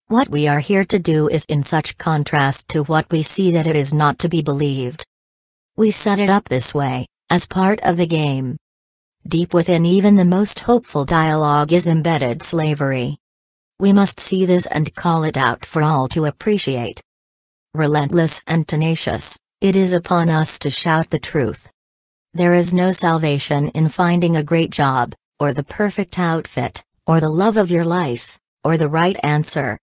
What we are here to do is in such contrast to what we see that it is not to be believed. We set it up this way, as part of the game. Deep within even the most hopeful dialogue is embedded slavery. We must see this and call it out for all to appreciate. Relentless and tenacious, it is upon us to shout the truth. There is no salvation in finding a great job, or the perfect outfit, or the love of your life, or the right answer.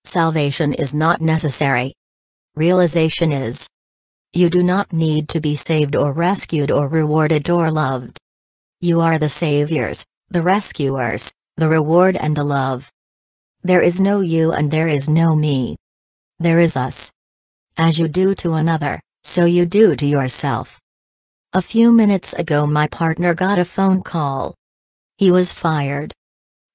Salvation is not necessary. Realization is. You do not need to be saved or rescued or rewarded or loved. You are the saviors, the rescuers, the reward and the love. There is no you and there is no me. There is us. As you do to another, so you do to yourself. A few minutes ago my partner got a phone call. He was fired.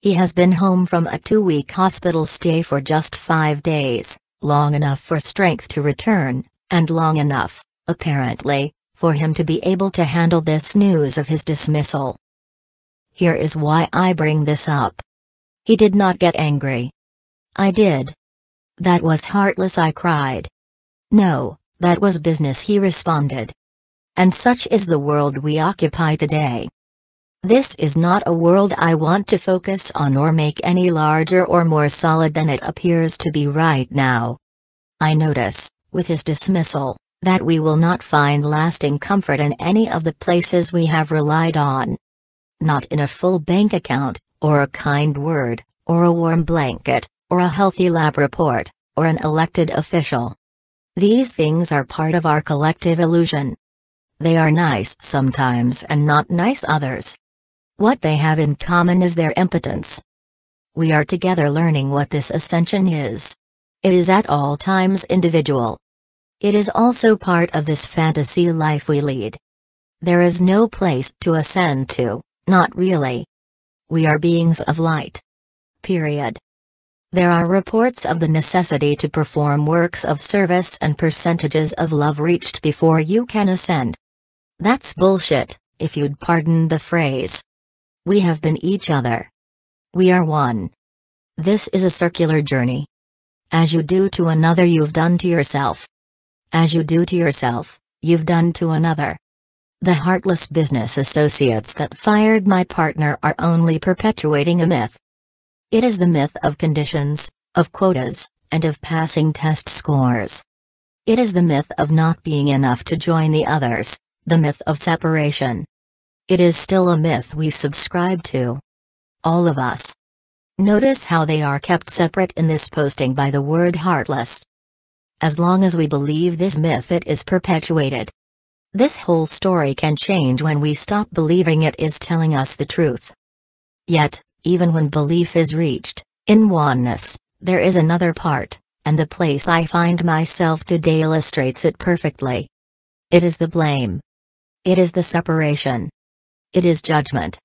He has been home from a 2-week hospital stay for just 5 days, long enough for strength to return, and long enough, apparently, for him to be able to handle this news of his dismissal. Here is why I bring this up. He did not get angry. I did. That was heartless, I cried. No, that was business, he responded. And such is the world we occupy today. This is not a world I want to focus on or make any larger or more solid than it appears to be right now. I notice, with his dismissal, that we will not find lasting comfort in any of the places we have relied on. Not in a full bank account, or a kind word, or a warm blanket, or a healthy lab report, or an elected official. These things are part of our collective illusion. They are nice sometimes and not nice others. What they have in common is their impotence. We are together learning what this ascension is. It is at all times individual. It is also part of this fantasy life we lead. There is no place to ascend to, not really. We are beings of light. Period. There are reports of the necessity to perform works of service and percentages of love reached before you can ascend. That's bullshit, if you'd pardon the phrase. We have been each other. We are one. This is a circular journey. As you do to another, you've done to yourself. As you do to yourself, you've done to another. The heartless business associates that fired my partner are only perpetuating a myth. It is the myth of conditions, of quotas, and of passing test scores. It is the myth of not being enough to join the others, the myth of separation. It is still a myth we subscribe to. All of us. Notice how they are kept separate in this posting by the word heartless. As long as we believe this myth, it is perpetuated. This whole story can change when we stop believing it is telling us the truth. Yet, even when belief is reached, in oneness, there is another part, and the place I find myself today illustrates it perfectly. It is the blame. It is the separation. It is judgment.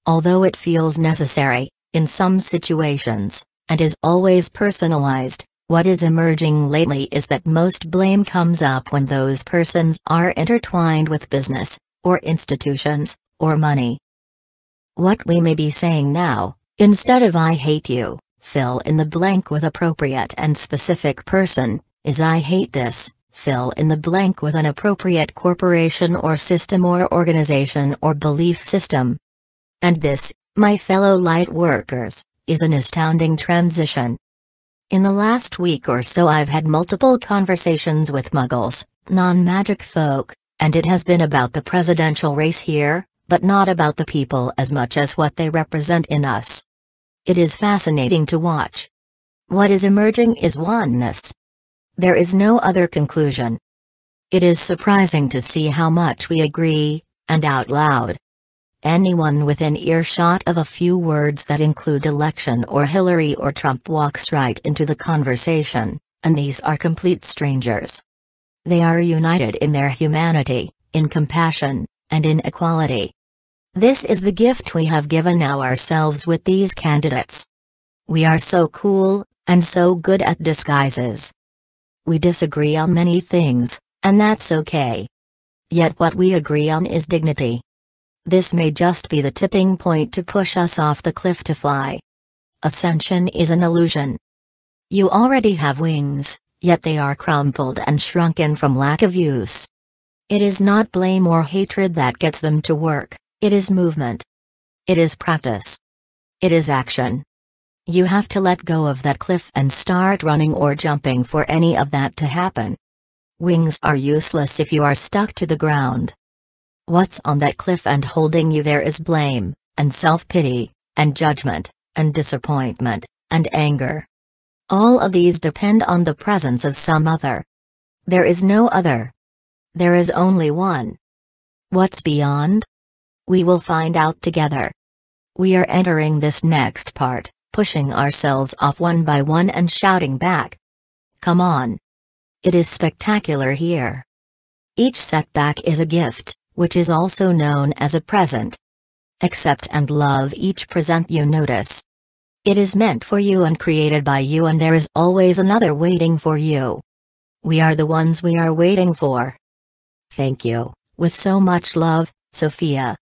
Although it feels necessary, in some situations, and is always personalized, what is emerging lately is that most blame comes up when those persons are intertwined with business, or institutions, or money. What we may be saying now, instead of I hate you, fill in the blank with appropriate and specific person, is I hate this, fill in the blank with an appropriate corporation or system or organization or belief system. And this, my fellow light workers, is an astounding transition. In the last week or so I've had multiple conversations with muggles, non-magic folk, and it has been about the presidential race here, but not about the people as much as what they represent in us. It is fascinating to watch. What is emerging is oneness. There is no other conclusion. It is surprising to see how much we agree, and out loud. Anyone within earshot of a few words that include election or Hillary or Trump walks right into the conversation, and these are complete strangers. They are united in their humanity, in compassion, and in equality. This is the gift we have given ourselves with these candidates. We are so cool, and so good at disguises. We disagree on many things, and that's okay. Yet what we agree on is dignity. This may just be the tipping point to push us off the cliff to fly. Ascension is an illusion. You already have wings, yet they are crumpled and shrunken from lack of use. It is not blame or hatred that gets them to work, it is movement. It is practice. It is action. You have to let go of that cliff and start running or jumping for any of that to happen. Wings are useless if you are stuck to the ground. What's on that cliff and holding you there is blame, and self-pity, and judgment, and disappointment, and anger. All of these depend on the presence of some other. There is no other. There is only one. What's beyond? We will find out together. We are entering this next part, pushing ourselves off one by one and shouting back. Come on. It is spectacular here. Each setback is a gift, which is also known as a present. Accept and love each present you notice. It is meant for you and created by you, and there is always another waiting for you. We are the ones we are waiting for. Thank you, with so much love, Sophia.